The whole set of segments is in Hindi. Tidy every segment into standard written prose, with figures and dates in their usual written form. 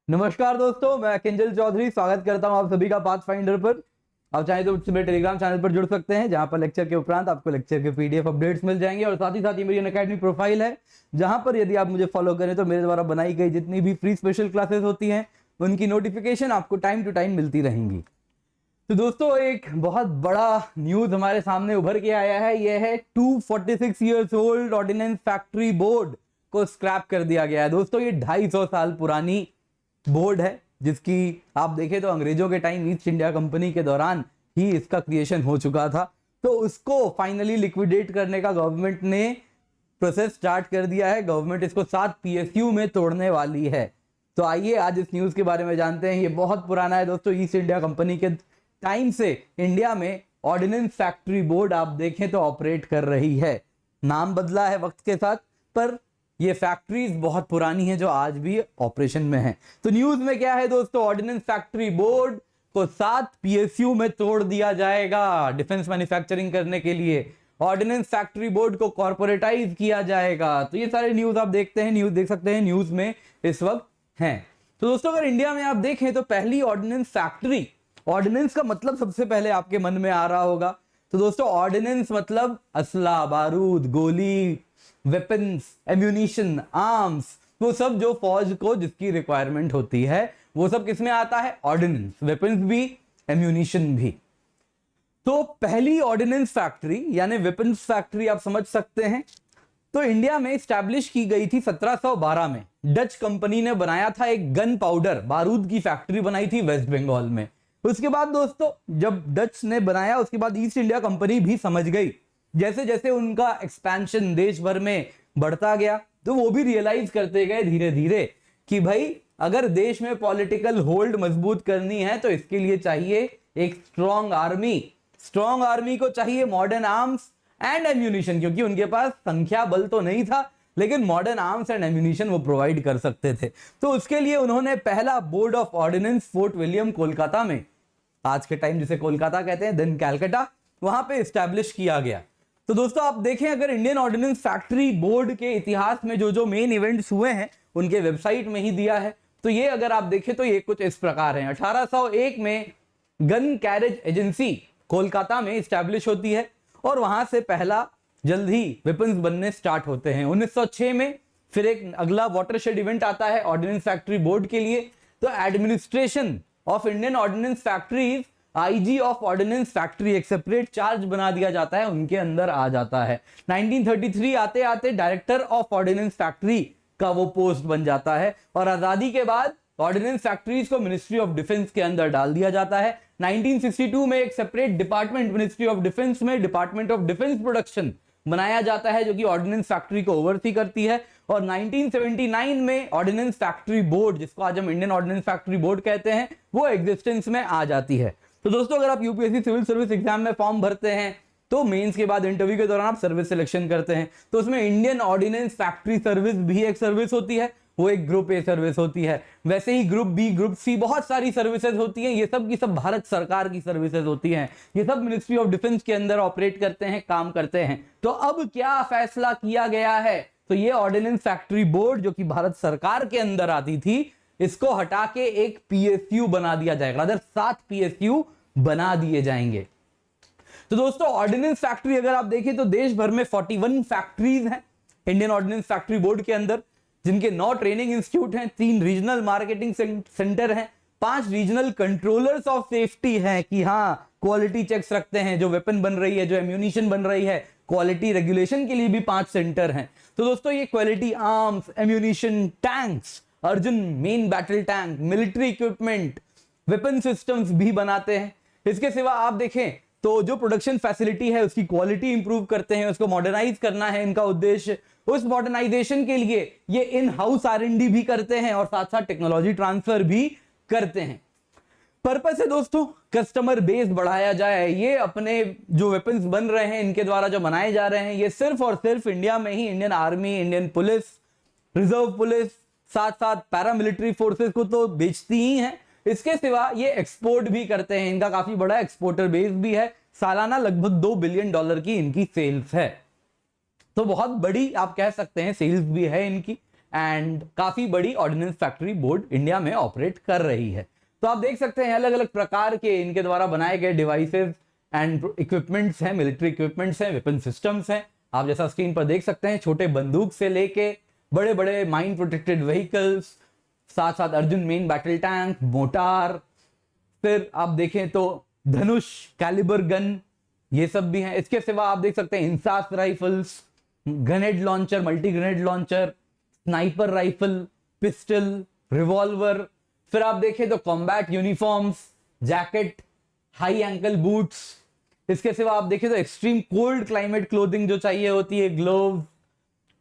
नमस्कार दोस्तों, मैं किंजल चौधरी स्वागत करता हूं आप सभी का पाथ फाइंडर पर। आप चाहें तो मेरे टेलीग्राम चैनल पर जुड़ सकते हैं, जहां पर लेक्चर के उपरांत आपको लेक्चर के पीडीएफ अपडेट्स मिल जाएंगे। और साथ ही मेरी अनअकैडमी प्रोफाइल है, जहां पर यदि आप मुझे फॉलो करें तो मेरे द्वारा बनाई गई जितनी भी फ्री स्पेशल क्लासेस होती हैं उनकी नोटिफिकेशन आपको टाइम टू टाइम मिलती रहेंगी। तो दोस्तों, एक बहुत बड़ा न्यूज हमारे सामने उभर के आया है। यह है 246 years old ordnance factory board को स्क्रैप कर दिया गया है। दोस्तों, ये 250 साल पुरानी बोर्ड है, जिसकी आप देखें तो अंग्रेजों के टाइम ईस्ट इंडिया कंपनी के दौरान ही इसका क्रिएशन हो चुका था। तो उसको फाइनली लिक्विडेट करने का गवर्नमेंट ने प्रोसेस स्टार्ट कर दिया है। गवर्नमेंट इसको 7 पीएसयू में तोड़ने वाली है। तो आइए आज इस न्यूज के बारे में जानते हैं। ये बहुत पुराना है दोस्तों, ईस्ट इंडिया कंपनी के टाइम से इंडिया में ऑर्डिनेंस फैक्ट्री बोर्ड आप देखें तो ऑपरेट कर रही है। नाम बदला है वक्त के साथ, पर ये फैक्ट्रीज बहुत पुरानी है जो आज भी ऑपरेशन में है। तो न्यूज में क्या है दोस्तों, ऑर्डिनेंस फैक्ट्री बोर्ड को 7 पीएसयू में तोड़ दिया जाएगा डिफेंस मैन्युफैक्चरिंग करने के लिए। ऑर्डिनेंस फैक्ट्री बोर्ड को कॉर्पोरेटाइज किया जाएगा। तो ये सारे न्यूज आप देखते हैं, न्यूज देख सकते हैं, न्यूज में इस वक्त हैं। तो दोस्तों, अगर इंडिया में आप देखें तो पहली ऑर्डिनेंस फैक्ट्री, ऑर्डिनेंस का मतलब सबसे पहले आपके मन में आ रहा होगा। तो दोस्तों, ऑर्डिनेंस मतलब असला, बारूद, गोली, वेपन्स, एम्यूनिशन, आर्म्स, वो सब जो फौज को जिसकी रिक्वायरमेंट होती है वो सब किसमें आता है? ऑर्डिनेंस। वेपन्स भी, एम्यूनिशन भी। तो पहली ऑर्डिनेंस फैक्ट्री यानी वेपन्स फैक्ट्री आप समझ सकते हैं, तो इंडिया में स्टैब्लिश की गई थी 1712 में। डच कंपनी ने बनाया था एक गन पाउडर, बारूद की फैक्ट्री बनाई थी वेस्ट बंगाल में। उसके बाद दोस्तों, जब डच ने बनाया उसके बाद ईस्ट इंडिया कंपनी भी समझ गई, जैसे जैसे उनका एक्सपेंशन देश भर में बढ़ता गया तो वो भी रियलाइज करते गए धीरे धीरे कि भाई अगर देश में पॉलिटिकल होल्ड मजबूत करनी है तो इसके लिए चाहिए एक स्ट्रॉन्ग आर्मी। स्ट्रॉन्ग आर्मी को चाहिए मॉडर्न आर्म्स एंड एम्यूनिशन, क्योंकि उनके पास संख्या बल तो नहीं था लेकिन मॉडर्न आर्म्स एंड एम्यूनिशन वो प्रोवाइड कर सकते थे। तो उसके लिए उन्होंने पहला board of ordnance Fort William Kolkata में, आज के टाइम जिसे कोलकाता कहते हैं, देन कैलकाटा, वहां पे एस्टैब्लिश किया गया। तो दोस्तों, आप देखें अगर इंडियन ऑर्डिनेंस फैक्ट्री बोर्ड के इतिहास में जो जो मेन इवेंट्स हुए हैं उनके वेबसाइट में ही दिया है। तो ये अगर आप देखें तो ये कुछ इस प्रकार है। 1801 में गन कैरेज एजेंसी कोलकाता में एस्टैब्लिश होती है और वहां से पहला जल्द ही वेपन्स बनने स्टार्ट होते हैं। 1906 में फिर एक अगला वाटरशेड इवेंट आता है ऑर्डिनेंस फैक्ट्री बोर्ड के लिए। तो administration of Indian ordinance factories, IG of ordnance factory, एक सेपरेट चार्ज बना दिया जाता है, उनके अंदर आ जाता है। 1933 आते आते डायरेक्टर ऑफ ऑर्डिनेंस फैक्ट्री का वो पोस्ट बन जाता है और आजादी के बाद ऑर्डिनेंस फैक्ट्रीज को मिनिस्ट्री ऑफ डिफेंस के अंदर डाल दिया जाता है। 1962 में एक separate department ministry of defence में डिपार्टमेंट ऑफ डिफेंस प्रोडक्शन बनाया जाता है जो कि ऑर्डिनेंस फैक्ट्री को ओवरसी करती है। और 1979 में ऑर्डिनेंस फैक्ट्री बोर्ड, जिसको आज हम इंडियन ऑर्डिनेंस फैक्ट्री बोर्ड कहते हैं, वो एग्जिस्टेंस में आ जाती है। तो दोस्तों, अगर आप यूपीएससी सिविल सर्विस एग्जाम में फॉर्म भरते हैं तो मेंस के बाद इंटरव्यू के दौरान आप सर्विस सिलेक्शन करते हैं, तो उसमें इंडियन ऑर्डिनेंस फैक्ट्री सर्विस भी एक सर्विस होती है, वो एक ग्रुप ए सर्विस होती है। वैसे ही ग्रुप बी, ग्रुप सी, बहुत सारी सर्विसेज होती हैं। ये सब की सब भारत सरकार की सर्विसेज होती हैं। ये सब मिनिस्ट्री ऑफ डिफेंस के अंदर ऑपरेट करते हैं, काम करते हैं। तो अब क्या फैसला किया गया है? तो ये ऑर्डिनेंस फैक्ट्री बोर्ड जो कि भारत सरकार के अंदर आती थी, इसको हटा के एक पीएसयू बना दिया जाएगा। अदर 7 पीएसयू बना दिए जाएंगे। तो दोस्तों, ऑर्डिनेंस फैक्ट्री अगर आप देखें तो देश भर में 41 फैक्ट्रीज हैं इंडियन ऑर्डिनेंस फैक्ट्री बोर्ड के अंदर, जिनके 9 ट्रेनिंग इंस्टीट्यूट हैं, 3 रीजनल मार्केटिंग सेंटर हैं, 5 रीजनल कंट्रोलर्स ऑफ सेफ्टी हैं कि हाँ क्वालिटी चेक्स रखते हैं, जो वेपन बन रही है, जो एम्यूनिशन बन रही है, क्वालिटी रेगुलेशन के लिए भी 5 सेंटर हैं। तो दोस्तों, ये quality arms, ammunition, tanks, Arjun main battle tank, military equipment, weapon systems भी बनाते हैं। इसके सिवा आप देखें तो जो प्रोडक्शन फैसिलिटी है उसकी क्वालिटी इंप्रूव करते हैं, उसको मॉडर्नाइज करना है इनका उद्देश्य। उस मॉडर्नाइजेशन के लिए ये इन हाउस आरएनडी भी करते हैं और साथ साथ टेक्नोलॉजी ट्रांसफर भी करते हैं। पर्पस है दोस्तों, कस्टमर बेस बढ़ाया जाए। ये अपने जो वेपन्स बन रहे हैं इनके द्वारा जो बनाए जा रहे हैं, ये सिर्फ और सिर्फ इंडिया में ही Indian army, Indian police, reserve police, साथ साथ पैरामिलिट्री फोर्सेस को तो बेचती ही हैं, इसके सिवा ये एक्सपोर्ट भी करते हैं। इनका काफी बड़ा एक्सपोर्टर बेस भी है। सालाना लगभग $2 बिलियन की इनकी सेल्स है। तो बहुत बड़ी आप कह सकते हैं सेल्स भी है इनकी। एंड काफी बड़ी ऑर्डिनेंस फैक्ट्री बोर्ड इंडिया में ऑपरेट कर रही है। तो आप देख सकते हैं अलग अलग प्रकार के इनके द्वारा बनाए गए डिवाइसेस एंड इक्विपमेंट्स हैं, मिलिट्री इक्विपमेंट्स हैं, वेपन सिस्टम्स हैं। आप जैसा स्क्रीन पर देख सकते हैं छोटे बंदूक से लेके बड़े बड़े माइन प्रोटेक्टेड व्हीकल्स, साथ साथ Arjun main battle tank, motor, फिर आप देखें तो धनुष कैलिबर गन, ये सब भी हैं। इसके सिवा आप देख सकते हैं INSAS rifles, grenade launcher, multi grenade launcher, sniper rifle, pistol, revolver. फिर आप देखें तो combat uniforms, jacket, high ankle boots. इसके सिवा आप देखें तो एक्सट्रीम कोल्ड क्लाइमेट क्लोथिंग जो चाहिए होती है, ग्लोव,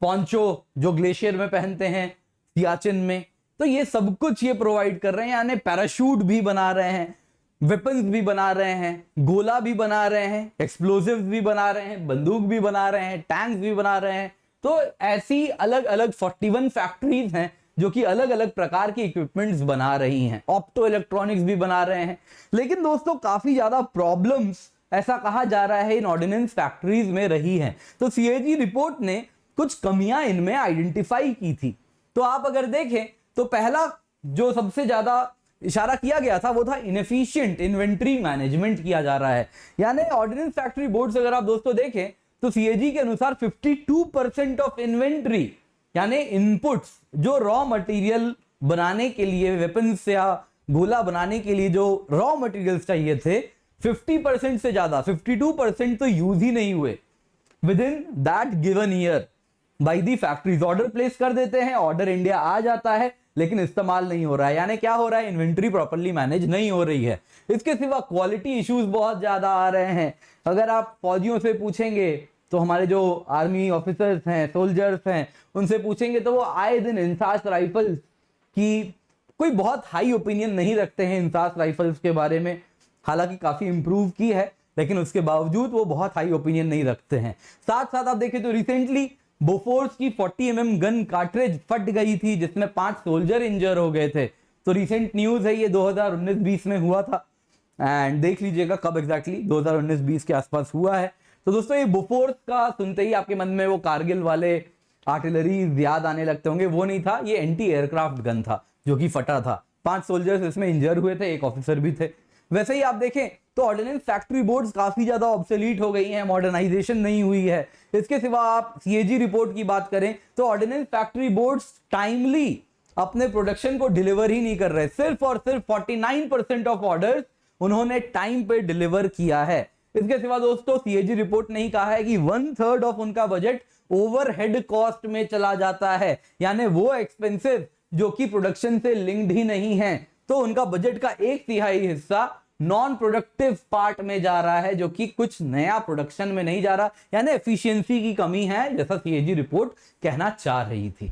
पॉन्चो जो ग्लेशियर में पहनते हैं, सियाचिन में, तो ये सब कुछ ये प्रोवाइड कर रहे हैं। यानी पैराशूट भी बना रहे हैं, वेपन्स भी बना रहे हैं, गोला भी बना रहे हैं, एक्सप्लोजिव्स भी बना रहे हैं, बंदूक भी बना रहे हैं, टैंक्स भी बना रहे हैं। तो ऐसी अलग अलग 41 फैक्ट्रीज हैं जो कि अलग अलग प्रकार की इक्विपमेंट्स बना रही हैं, ऑप्टो इलेक्ट्रॉनिक्स भी बना रहे हैं। लेकिन दोस्तों काफी ज्यादा प्रॉब्लम्स ऐसा कहा जा रहा है इन ऑर्डिनेंस फैक्ट्रीज में रही हैं। तो सीएजी रिपोर्ट ने कुछ कमियां इनमें आइडेंटिफाई की थी। तो आप अगर देखें तो पहला जो सबसे ज्यादा इशारा किया गया था वो था इनएफिशिएंट इन्वेंट्री मैनेजमेंट किया जा रहा है। यानी ऑर्डिनेंस फैक्ट्री बोर्ड से अगर आप दोस्तों देखें तो सीएजी के अनुसार 52% ऑफ इन्वेंट्री यानी इनपुट्स जो रॉ मटेरियल बनाने के लिए, वेपन्स या गोला बनाने के लिए जो रॉ मटेरियल्स चाहिए थे, 50% से ज्यादा 52% तो यूज ही नहीं हुए with in that given year by the factories. Order place कर देते हैं, ऑर्डर इंडिया आ जाता है लेकिन इस्तेमाल नहीं हो रहा है। यानी क्या हो रहा है, इन्वेंट्री प्रॉपर्ली मैनेज नहीं हो रही है। इसके सिवा क्वालिटी इश्यूज बहुत ज्यादा आ रहे हैं। अगर आप फौजियों से पूछेंगे तो हमारे जो आर्मी ऑफिसर्स हैं, सोल्जर्स हैं, उनसे पूछेंगे तो वो आए दिन इंसास राइफल्स की कोई बहुत हाई ओपिनियन नहीं रखते हैं इंसास राइफल्स के बारे में। हालांकि काफी इंप्रूव की है लेकिन उसके बावजूद वो बहुत हाई ओपिनियन नहीं रखते हैं। साथ साथ आप देखें तो रिसेंटली बोफोर्स की 40 mm गन कार्ट्रिज फट गई थी जिसमें 5 सोल्जर इंजर हो गए थे। तो रिसेंट न्यूज है, ये 2019-20 में हुआ था एंड देख लीजिएगा कब एग्जैक्टली 2019-20 के आसपास हुआ है। तो दोस्तों ये बोफोर्स का सुनते ही आपके मन में वो कारगिल वाले आर्टिलरी याद आने लगते होंगे, वो नहीं था, ये एंटी एयरक्राफ्ट गन था जो कि फटा था। 5 सोल्जर्स इसमें इंजर हुए थे, एक ऑफिसर भी थे। वैसे ही आप देखें तो ऑर्डिनेंस फैक्ट्री बोर्ड्स काफी ज्यादा ऑब्सोलीट हो गई हैं, मॉडर्नाइजेशन नहीं हुई है। इसके सिवा आप सीएजी रिपोर्ट की बात करें तो ऑर्डिनेंस फैक्ट्री बोर्ड्स टाइमली अपने प्रोडक्शन को डिलीवर ही नहीं कर रहे। सिर्फ और सिर्फ 49% ऑफ ऑर्डर्स उन्होंने टाइम पे डिलीवर किया है। इसके सिवा दोस्तों सीएजी रिपोर्ट ने ही कहा है कि 1/3 ऑफ उनका बजट ओवरहेड कॉस्ट में चला जाता है। यानी वो एक्सपेंसेस जो कि प्रोडक्शन से लिंक्ड ही नहीं है, तो उनका बजट का 1/3 हिस्सा नॉन प्रोडक्टिव पार्ट में जा रहा है जो कि कुछ नया प्रोडक्शन में नहीं जा रहा। यानी एफिशिएंसी की कमी है जैसा सीएजी रिपोर्ट कहना चाह रही थी।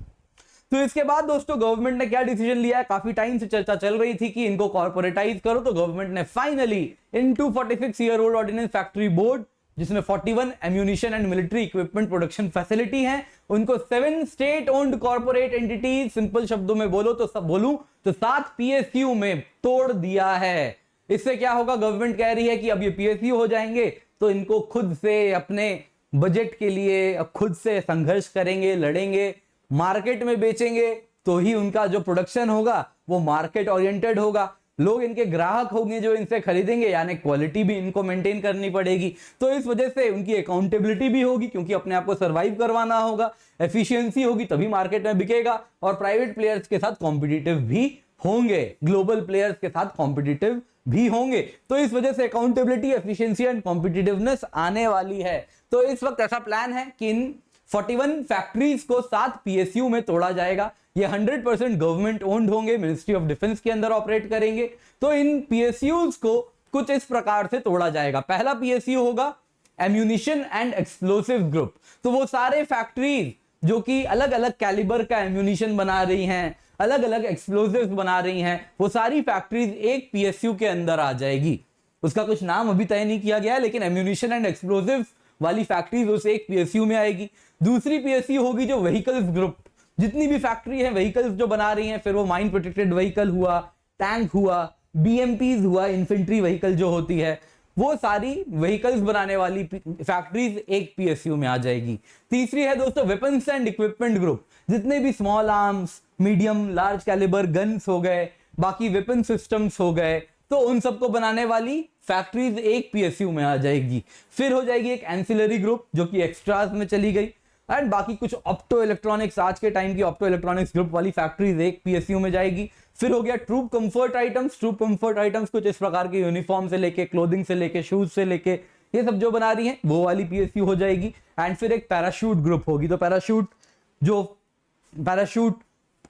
तो इसके बाद दोस्तों गवर्नमेंट ने क्या डिसीजन लिया है, काफी टाइम से चर्चा चल रही थी कि इनको कॉर्पोरेटाइज करो, तो गवर्नमेंट ने finally in 246-year-old ordnance factory board जिसमें 41 ammunition and military equipment production facility है, उनको 7 state owned corporate entities, simple शब्दों में बोलो तो सब बोलूं तो 7 पीएसयू में तोड़ दिया है। इससे क्या होगा, गवर्नमेंट कह रही है कि अब ये पीएसयू हो जाएंगे तो इनको खुद से अपने बजट के लिए अब खुद से संघर्ष करेंगे, लड़ेंगे, मार्केट में बेचेंगे तो ही उनका जो प्रोडक्शन होगा वो मार्केट ओरिएंटेड होगा, लोग इनके ग्राहक होंगे जो इनसे खरीदेंगे, यानी क्वालिटी भी इनको मेंटेन करनी पड़ेगी। तो इस वजह से उनकी अकाउंटेबिलिटी भी होगी क्योंकि अपने आप को सर्वाइव करवाना होगा, एफिशिएंसी होगी तभी मार्केट में बिकेगा, और प्राइवेट प्लेयर्स के साथ कॉम्पिटिटिव भी होंगे, ग्लोबल प्लेयर्स के साथ कॉम्पिटिटिव भी होंगे। तो इस वजह से अकाउंटेबिलिटी, एफिशिएंसी एंड कॉम्पिटिटिवनेस आने वाली है। तो इस वक्त ऐसा प्लान है कि इन 41 फैक्ट्रीज को 7 पीएसयू में तोड़ा जाएगा। ये 100% गवर्नमेंट ओन्ड होंगे, मिनिस्ट्री ऑफ डिफेंस के अंदर ऑपरेट करेंगे। तो इन पीएसयूज को कुछ इस प्रकार से तोड़ा जाएगा। पहला पीएसयू होगा एम्यूनिशन एंड एक्सप्लोसिव ग्रुप। तो वो सारे फैक्ट्रीज जो कि अलग अलग कैलिबर का एम्यूनिशन बना रही हैं, अलग अलग एक्सप्लोसिव्स बना रही हैं, वो सारी फैक्ट्रीज एक पीएसयू के अंदर आ जाएगी। उसका कुछ नाम अभी तय नहीं किया गया है, लेकिन एम्यूनिशन एंड एक्सप्लोसिव वाली फैक्ट्रीज उस एक पीएसयू में आएगी। दूसरी पीएसयू होगी जो व्हीकल्स ग्रुप, जितनी भी फैक्ट्री है व्हीकल्स जो बना रही हैं, फिर वो माइन प्रोटेक्टेड व्हीकल हुआ, टैंक हुआ, बीएमपीज हुआ, इन्फेंट्री व्हीकल जो होती है, वो सारी व्हीकल्स बनाने वाली फैक्ट्रीज एक पीएसयू में आ जाएगी। तीसरी है दोस्तों वेपन्स एंड इक्विपमेंट ग्रुप, जितने भी small arms, medium large calibre guns हो गए, बाकी वेपन सिस्टम्स हो गए, तो उन सबको बनाने वाली फैक्ट्रीज एक पीएसयू में आ जाएगी। फिर हो जाएगी एक एंसिलरी ग्रुप जो कि एक्स्ट्राज में चली गई, एंड बाकी कुछ ऑप्टो इलेक्ट्रॉनिक्स, आज के टाइम की ऑप्टो इलेक्ट्रॉनिक्स ग्रुप वाली फैक्ट्रीज एक पीएसयू में जाएगी। फिर हो गया troop comfort items. Troop comfort items कुछ इस प्रकार के यूनिफॉर्म से लेके, क्लोथिंग से लेके, शूज से लेके, ये सब जो बना रही हैं वो वाली पीएसयू हो जाएगी। एंड फिर एक पैराशूट ग्रुप होगी। तो पैराशूट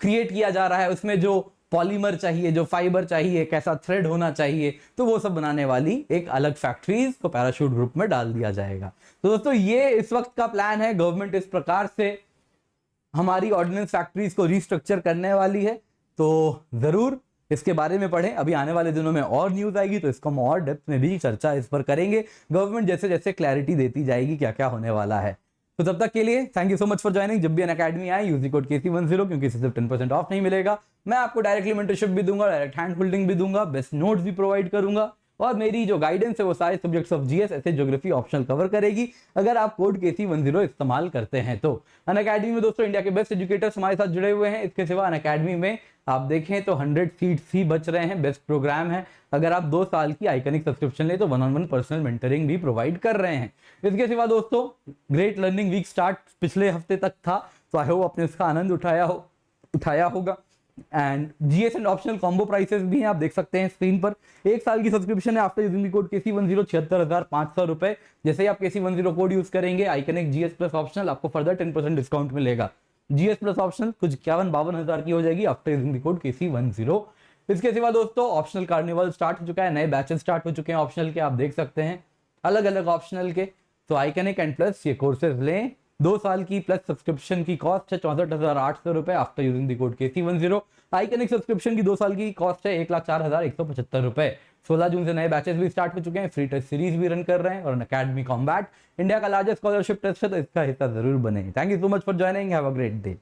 क्रिएट किया जा रहा है, उसमें जो पॉलीमर चाहिए, जो फाइबर चाहिए, कैसा थ्रेड होना चाहिए, तो वो सब बनाने वाली एक अलग फैक्ट्रीज को पैराशूट ग्रुप में डाल दिया जाएगा। तो दोस्तों ये इस वक्त का प्लान है। गवर्नमेंट इस प्रकार से हमारी ऑर्डिनेंस फैक्ट्रीज को रिस्ट्रक्चर करने वाली है, तो जरूर इसके बारे में पढ़ें। अभी आने वाले दिनों में और न्यूज आएगी तो इसको हम और डेप्थ में भी चर्चा इस पर करेंगे, गवर्नमेंट जैसे जैसे क्लैरिटी देती जाएगी क्या क्या होने वाला है। तो तब तक के लिए thank you so much for joining. जब भी अनअकैडमी आए यूज कोड KC10, क्योंकि इससे सिर्फ 10% ऑफ नहीं मिलेगा। मैं आपको डायरेक्टली मेंटरशिप भी दूंगा, डायरेक्ट हैंड होल्डिंग भी दूंगा, बेस्ट नोट्स भी प्रोवाइड करूंगा, और मेरी जो गाइडेंस है वो सारे सब्जेक्ट्स ऑफ जीएस, ऐसे ज्योग्राफी ऑप्शनल कवर करेगी अगर आप कोड KC10 इस्तेमाल करते हैं तो। अनअकैडमी में दोस्तों इंडिया के बेस्ट एजुकेटर्स हमारे साथ जुड़े हुए हैं। इसके सिवा अनअकैडमी में आप देखें तो 100 सीट्स ही बच रहे हैं। बेस्ट प्रोग्राम है। अगर आप 2 साल की आइकनिक सब्सक्रिप्शन ले तो 1-on-1 पर्सनल मेंटरिंग भी प्रोवाइड कर रहे हैं। इसके सिवा दोस्तों ग्रेट लर्निंग वीक स्टार्ट पिछले हफ्ते तक था, तो आई होप आपने उसका आनंद उठाया होगा। And GS and optional combo prices भी हैं, आप देख सकते हैं स्क्रीन पर। 1 साल की सब्सक्रिप्शन है after using the code KC10 76,500 रुपए। जैसे ही आप KC10 कोड यूज करेंगे आइकनिक जीएस प्लस ऑप्शनल आपको फर्दर 10% डिस्काउंट मिलेगा। जीएस प्लस ऑप्शनल कुछ 51-52 हजार की हो जाएगी after using the code KC10। इसके सिवा दोस्तों ऑप्शनल कार्निवल स्टार्ट हो चुका है, नए बैचेस स्टार्ट हो चुके हैं ऑप्शनल के, आप देख सकते हैं अलग अलग ऑप्शनल के। तो आइकनिक एंड प्लस ये कोर्सेज लें। 2 साल की प्लस सब्सक्रिप्शन की कॉस्ट है 64,800 रुपए after using the code KC10। Iconic subscription की 2 साल की कॉस्ट है 1,04,175 रुपए। 16 जून से नए बैचेस भी स्टार्ट हो चुके हैं, फ्री टेस्ट सीरीज भी रन कर रहे हैं, और अनअकैडमी कॉम्बैट इंडिया का लार्जेस्ट स्कॉलरशिप टेस्ट है, तो इसका हिस्सा जरूर बने। Thank you so much for joining, have a great day.